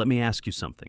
Let me ask you something.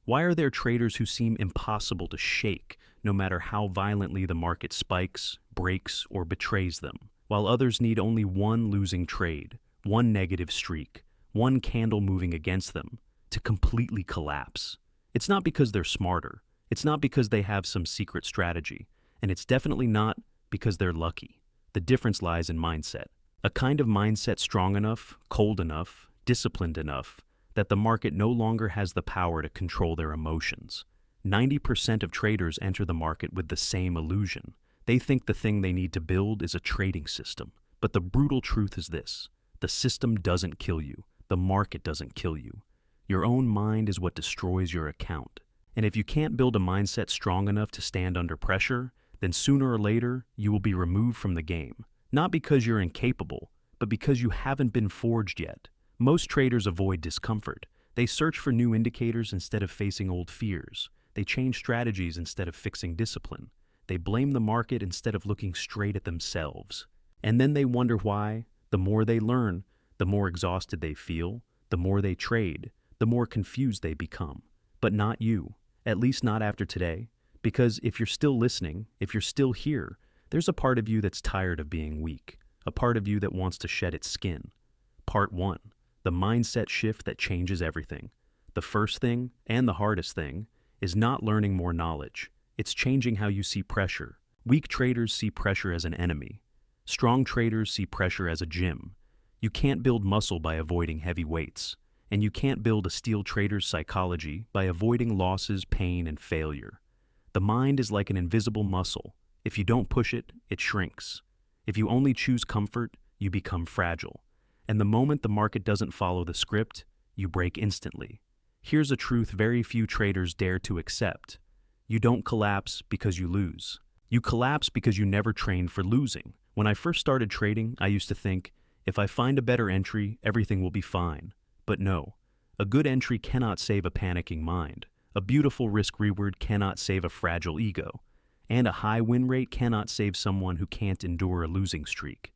Why are there traders who seem impossible to shake, no matter how violently the market spikes, breaks, or betrays them, while others need only one losing trade, one negative streak, one candle moving against them, to completely collapse? It's not because they're smarter. It's not because they have some secret strategy. And it's definitely not because they're lucky. The difference lies in mindset. A kind of mindset strong enough, cold enough, disciplined enough, that the market no longer has the power to control their emotions. 90% of traders enter the market with the same illusion. They think the thing they need to build is a trading system. But the brutal truth is this: the system doesn't kill you. The market doesn't kill you. Your own mind is what destroys your account. And if you can't build a mindset strong enough to stand under pressure, then sooner or later you will be removed from the game. Not because you're incapable, but because you haven't been forged yet. Most traders avoid discomfort. They search for new indicators instead of facing old fears. They change strategies instead of fixing discipline. They blame the market instead of looking straight at themselves. And then they wonder why. The more they learn, the more exhausted they feel. The more they trade, the more confused they become. But not you, at least not after today. Because if you're still listening, if you're still here, there's a part of you that's tired of being weak, a part of you that wants to shed its skin. Part 1. The mindset shift that changes everything. The first thing, and the hardest thing, is not learning more knowledge. It's changing how you see pressure. Weak traders see pressure as an enemy. Strong traders see pressure as a gym. You can't build muscle by avoiding heavy weights. And you can't build a steel trader's psychology by avoiding losses, pain, and failure. The mind is like an invisible muscle. If you don't push it, it shrinks. If you only choose comfort, you become fragile. And the moment the market doesn't follow the script, you break instantly. Here's a truth very few traders dare to accept. You don't collapse because you lose. You collapse because you never trained for losing. When I first started trading, I used to think, if I find a better entry, everything will be fine. But no, a good entry cannot save a panicking mind. A beautiful risk-reward cannot save a fragile ego. And a high win rate cannot save someone who can't endure a losing streak.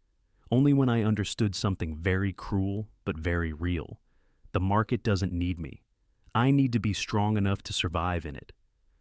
Only when I understood something very cruel, but very real. The market doesn't need me. I need to be strong enough to survive in it.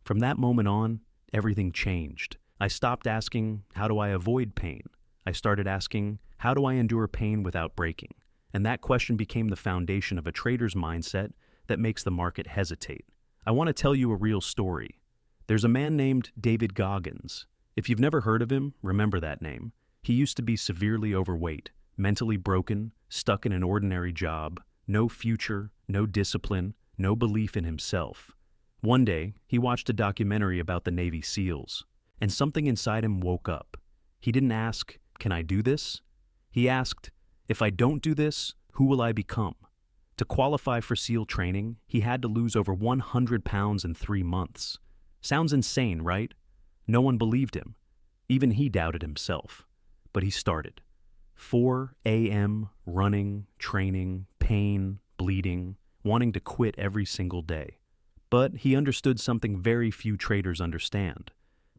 From that moment on, everything changed. I stopped asking, how do I avoid pain? I started asking, how do I endure pain without breaking? And that question became the foundation of a trader's mindset that makes the market hesitate. I want to tell you a real story. There's a man named David Goggins. If you've never heard of him, remember that name. He used to be severely overweight, mentally broken, stuck in an ordinary job, no future, no discipline, no belief in himself. One day, he watched a documentary about the Navy SEALs, and something inside him woke up. He didn't ask, can I do this? He asked, if I don't do this, who will I become? To qualify for SEAL training, he had to lose over 100 pounds in 3 months. Sounds insane, right? No one believed him. Even he doubted himself. But he started. 4 a.m., running, training, pain, bleeding, wanting to quit every single day. But he understood something very few traders understand.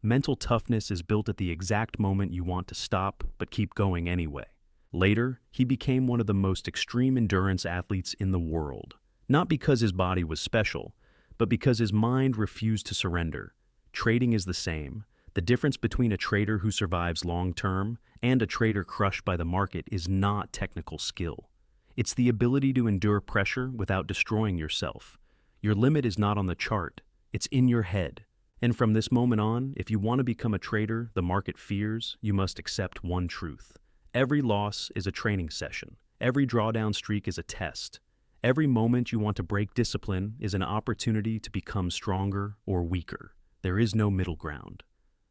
Mental toughness is built at the exact moment you want to stop, but keep going anyway. Later, he became one of the most extreme endurance athletes in the world. Not because his body was special, but because his mind refused to surrender. Trading is the same. The difference between a trader who survives long-term and a trader crushed by the market is not technical skill. It's the ability to endure pressure without destroying yourself. Your limit is not on the chart. It's in your head. And from this moment on, if you want to become a trader the market fears, you must accept one truth. Every loss is a training session. Every drawdown streak is a test. Every moment you want to break discipline is an opportunity to become stronger or weaker. There is no middle ground.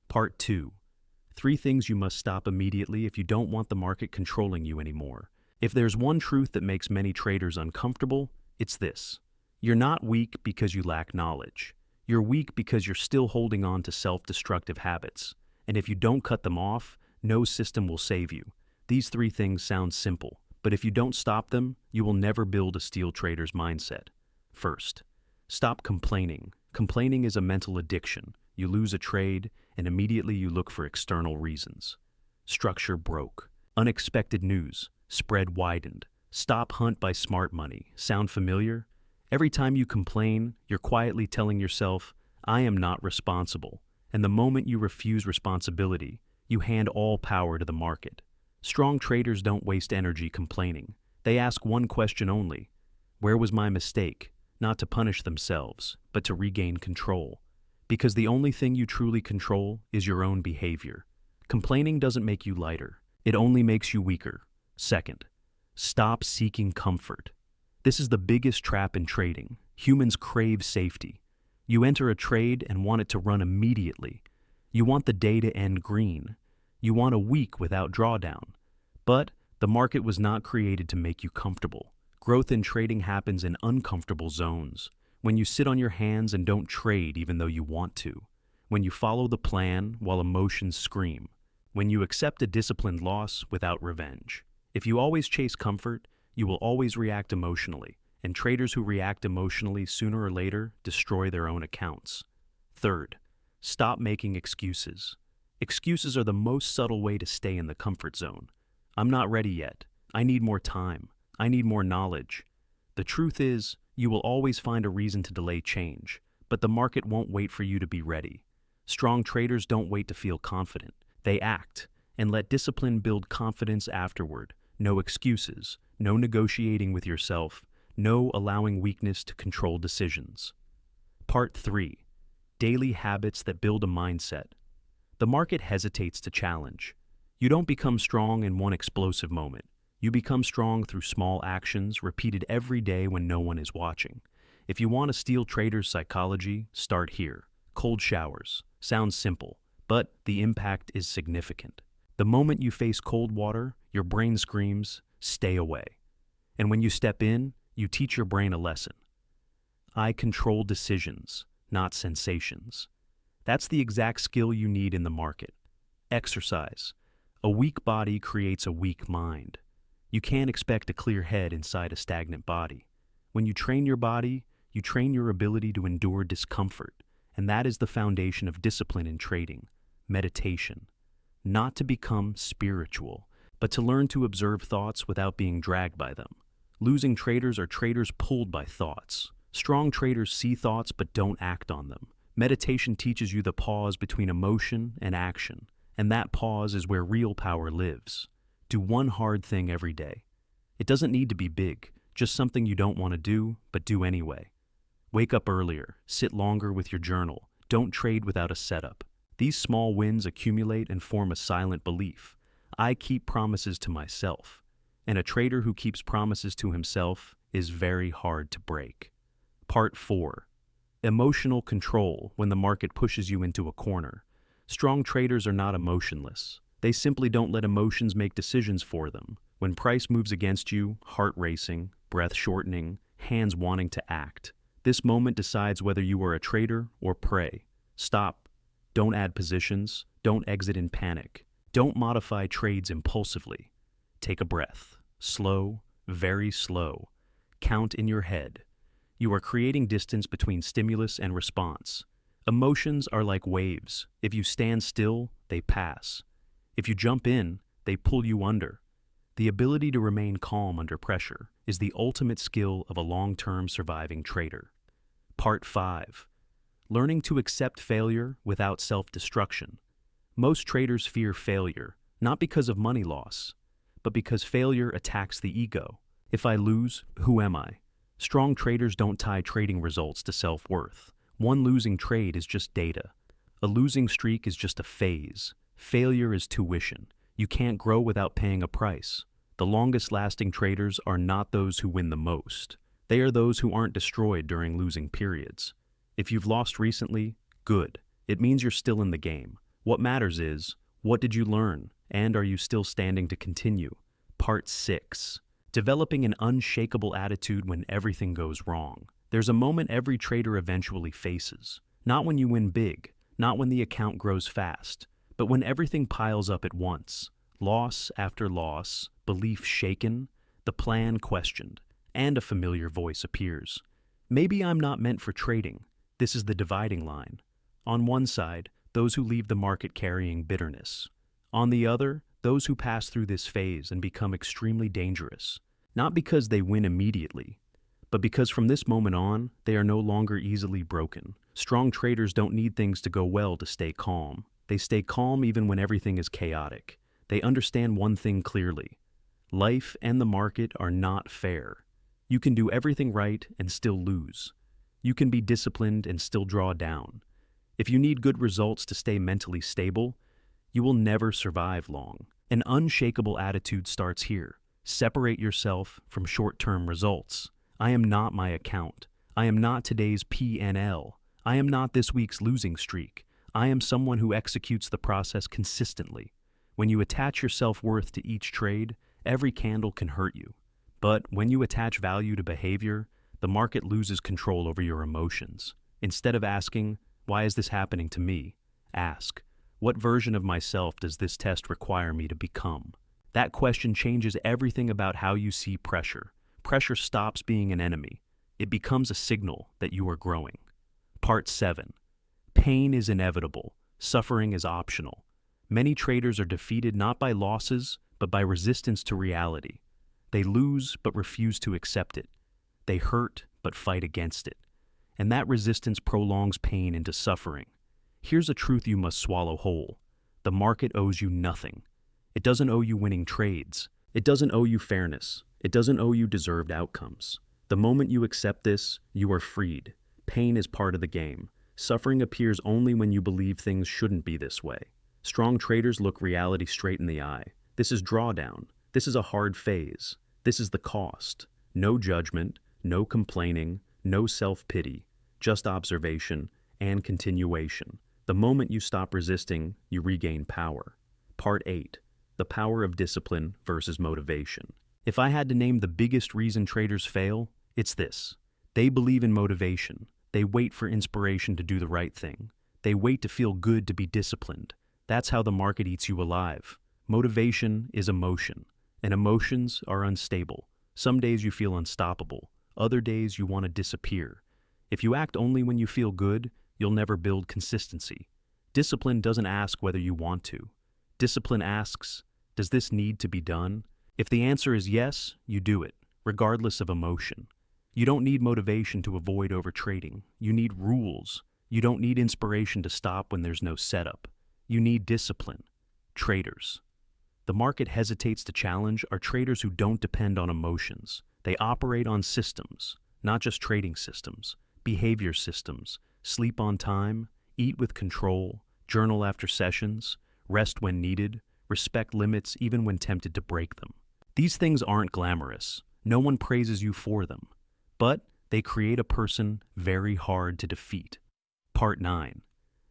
Part 2. 3 things you must stop immediately if you don't want the market controlling you anymore. If there's one truth that makes many traders uncomfortable, it's this. You're not weak because you lack knowledge. You're weak because you're still holding on to self-destructive habits. And if you don't cut them off, no system will save you. These 3 things sound simple, but if you don't stop them, you will never build a steel trader's mindset. First, stop complaining. Complaining is a mental addiction. You lose a trade, and immediately you look for external reasons. Structure broke. Unexpected news. Spread widened. Stop hunt by smart money. Sound familiar? Every time you complain, you're quietly telling yourself, I am not responsible. And the moment you refuse responsibility, you hand all power to the market. Strong traders don't waste energy complaining. They ask one question only: where was my mistake? Not to punish themselves, but to regain control. Because the only thing you truly control is your own behavior. Complaining doesn't make you lighter. It only makes you weaker. Second, stop seeking comfort. This is the biggest trap in trading. Humans crave safety. You enter a trade and want it to run immediately. You want the day to end green. You want a week without drawdown. But the market was not created to make you comfortable. Growth in trading happens in uncomfortable zones. When you sit on your hands and don't trade even though you want to. When you follow the plan while emotions scream. When you accept a disciplined loss without revenge. If you always chase comfort, you will always react emotionally, and traders who react emotionally sooner or later destroy their own accounts. Third, stop making excuses. Excuses are the most subtle way to stay in the comfort zone. I'm not ready yet. I need more time. I need more knowledge. The truth is, you will always find a reason to delay change, but the market won't wait for you to be ready. Strong traders don't wait to feel confident. They act, and let discipline build confidence afterward. No excuses, no negotiating with yourself, no allowing weakness to control decisions. Part 3. Daily habits that build a mindset. The market hesitates to challenge. You don't become strong in one explosive moment. You become strong through small actions repeated every day when no one is watching. If you want to steal traders' psychology, start here. Cold showers. Sounds simple, but the impact is significant. The moment you face cold water, your brain screams, stay away. And when you step in, you teach your brain a lesson. I control decisions, not sensations. That's the exact skill you need in the market. Exercise. A weak body creates a weak mind. You can't expect a clear head inside a stagnant body. When you train your body, you train your ability to endure discomfort, and that is the foundation of discipline in trading, meditation. Not to become spiritual, but to learn to observe thoughts without being dragged by them. Losing traders are traders pulled by thoughts. Strong traders see thoughts but don't act on them. Meditation teaches you the pause between emotion and action, and that pause is where real power lives. Do one hard thing every day. It doesn't need to be big, just something you don't want to do, but do anyway. Wake up earlier, sit longer with your journal, don't trade without a setup. These small wins accumulate and form a silent belief. I keep promises to myself, and a trader who keeps promises to himself is very hard to break. Part 4. Emotional control when the market pushes you into a corner. Strong traders are not emotionless. They simply don't let emotions make decisions for them. When price moves against you, heart racing, breath shortening, hands wanting to act. This moment decides whether you are a trader or prey. Stop. Don't add positions. Don't exit in panic. Don't modify trades impulsively. Take a breath. Slow, very slow. Count in your head. You are creating distance between stimulus and response. Emotions are like waves. If you stand still, they pass. If you jump in, they pull you under. The ability to remain calm under pressure is the ultimate skill of a long-term surviving trader. Part 5. Learning to accept failure without self-destruction. Most traders fear failure, not because of money loss, but because failure attacks the ego. If I lose, who am I? Strong traders don't tie trading results to self-worth. One losing trade is just data. A losing streak is just a phase. Failure is tuition. You can't grow without paying a price. The longest-lasting traders are not those who win the most. They are those who aren't destroyed during losing periods. If you've lost recently, good. It means you're still in the game. What matters is, what did you learn, and are you still standing to continue? Part 6. Developing an unshakable attitude when everything goes wrong. There's a moment every trader eventually faces. Not when you win big, not when the account grows fast, but when everything piles up at once. Loss after loss, belief shaken, the plan questioned, and a familiar voice appears. Maybe I'm not meant for trading. This is the dividing line. On one side, those who leave the market carrying bitterness. On the other, those who pass through this phase and become extremely dangerous. Not because they win immediately, but because from this moment on, they are no longer easily broken. Strong traders don't need things to go well to stay calm. They stay calm even when everything is chaotic. They understand one thing clearly. Life and the market are not fair. You can do everything right and still lose. You can be disciplined and still draw down. If you need good results to stay mentally stable, you will never survive long. An unshakable attitude starts here. Separate yourself from short-term results. I am not my account. I am not today's P&L. I am not this week's losing streak. I am someone who executes the process consistently. When you attach your self-worth to each trade, every candle can hurt you. But when you attach value to behavior, the market loses control over your emotions. Instead of asking, "Why is this happening to me?" ask, "What version of myself does this test require me to become?" That question changes everything about how you see pressure. Pressure stops being an enemy. It becomes a signal that you are growing. Part 7. Pain is inevitable. Suffering is optional. Many traders are defeated not by losses, but by resistance to reality. They lose but refuse to accept it. They hurt but fight against it. And that resistance prolongs pain into suffering. Here's a truth you must swallow whole. The market owes you nothing. It doesn't owe you winning trades. It doesn't owe you fairness. It doesn't owe you deserved outcomes. The moment you accept this, you are freed. Pain is part of the game. Suffering appears only when you believe things shouldn't be this way. Strong traders look reality straight in the eye. This is drawdown. This is a hard phase. This is the cost. No judgment, no complaining, no self-pity, just observation and continuation. The moment you stop resisting, you regain power. Part 8. The power of discipline versus motivation. If I had to name the biggest reason traders fail, it's this. They believe in motivation. They wait for inspiration to do the right thing. They wait to feel good to be disciplined. That's how the market eats you alive. Motivation is emotion, and emotions are unstable. Some days you feel unstoppable. Other days you want to disappear. If you act only when you feel good, you'll never build consistency. Discipline doesn't ask whether you want to. Discipline asks, does this need to be done? If the answer is yes, you do it, regardless of emotion. You don't need motivation to avoid overtrading. You need rules. You don't need inspiration to stop when there's no setup. You need discipline. Traders. The market hesitates to challenge are traders who don't depend on emotions. They operate on systems, not just trading systems, behavior systems, sleep on time, eat with control, journal after sessions, rest when needed, respect limits even when tempted to break them. These things aren't glamorous. No one praises you for them. But they create a person very hard to defeat. Part 9.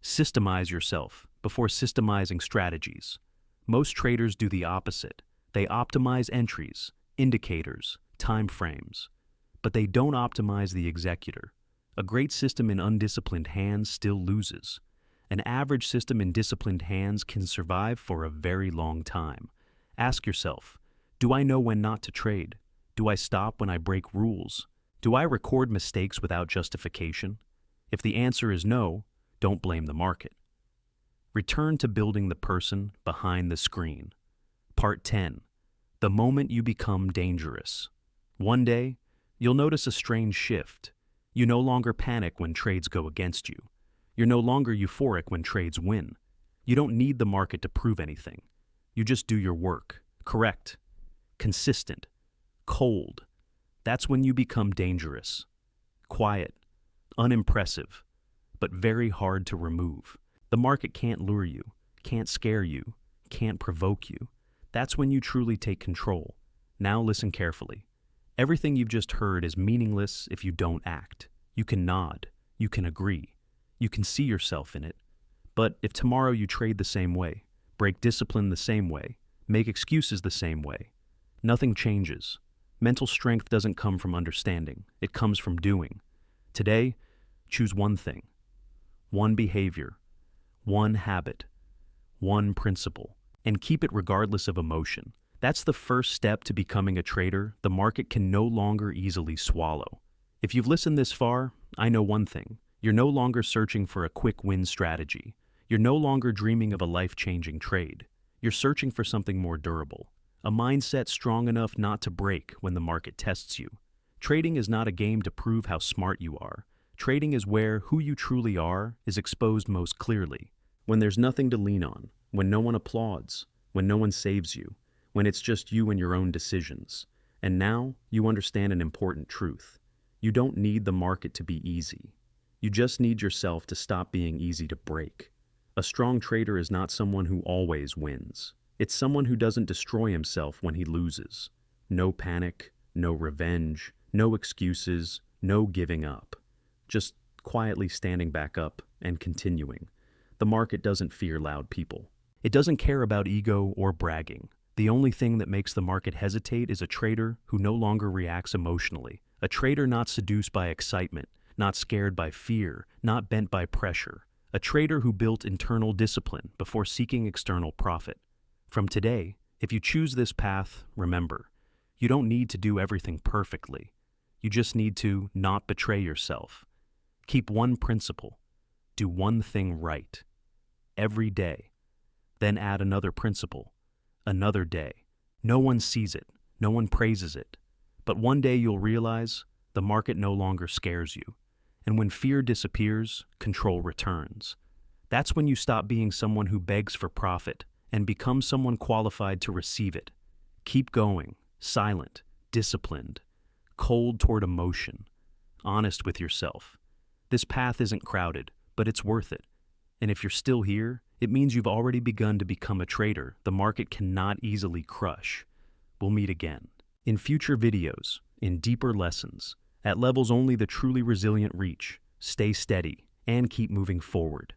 Systemize yourself before systemizing strategies. Most traders do the opposite. They optimize entries, indicators, time frames. But they don't optimize the executor. A great system in undisciplined hands still loses. An average system in disciplined hands can survive for a very long time. Ask yourself, do I know when not to trade? Do I stop when I break rules? Do I record mistakes without justification? If the answer is no, don't blame the market. Return to building the person behind the screen. Part 10. The moment you become dangerous. One day, you'll notice a strange shift. You no longer panic when trades go against you. You're no longer euphoric when trades win. You don't need the market to prove anything. You just do your work. Correct. Consistent. Cold. That's when you become dangerous. Quiet. Unimpressive. But very hard to remove. The market can't lure you, can't scare you, can't provoke you. That's when you truly take control. Now listen carefully. Everything you've just heard is meaningless if you don't act. You can nod. You can agree. You can see yourself in it. But if tomorrow you trade the same way, break discipline the same way, make excuses the same way, nothing changes. Mental strength doesn't come from understanding. It comes from doing. Today, choose one thing, one behavior, one habit, one principle, and keep it regardless of emotion. That's the first step to becoming a trader the market can no longer easily swallow. If you've listened this far, I know one thing. You're no longer searching for a quick win strategy. You're no longer dreaming of a life-changing trade. You're searching for something more durable, a mindset strong enough not to break when the market tests you. Trading is not a game to prove how smart you are. Trading is where who you truly are is exposed most clearly. When there's nothing to lean on, when no one applauds, when no one saves you, when it's just you and your own decisions. And now you understand an important truth. You don't need the market to be easy. You just need yourself to stop being easy to break. A strong trader is not someone who always wins. It's someone who doesn't destroy himself when he loses. No panic, no revenge, no excuses, no giving up. Just quietly standing back up and continuing. The market doesn't fear loud people. It doesn't care about ego or bragging. The only thing that makes the market hesitate is a trader who no longer reacts emotionally. A trader not seduced by excitement, not scared by fear, not bent by pressure. A trader who built internal discipline before seeking external profit. From today, if you choose this path, remember, you don't need to do everything perfectly. You just need to not betray yourself. Keep one principle. Do one thing right. Every day. Then add another principle. Another day. No one sees it. No one praises it. But one day you'll realize the market no longer scares you. And when fear disappears, control returns. That's when you stop being someone who begs for profit and become someone qualified to receive it. Keep going, silent, disciplined, cold toward emotion, honest with yourself. This path isn't crowded, but it's worth it. And if you're still here, it means you've already begun to become a trader the market cannot easily crush. We'll meet again. In future videos, in deeper lessons, at levels only the truly resilient reach. Stay steady and keep moving forward.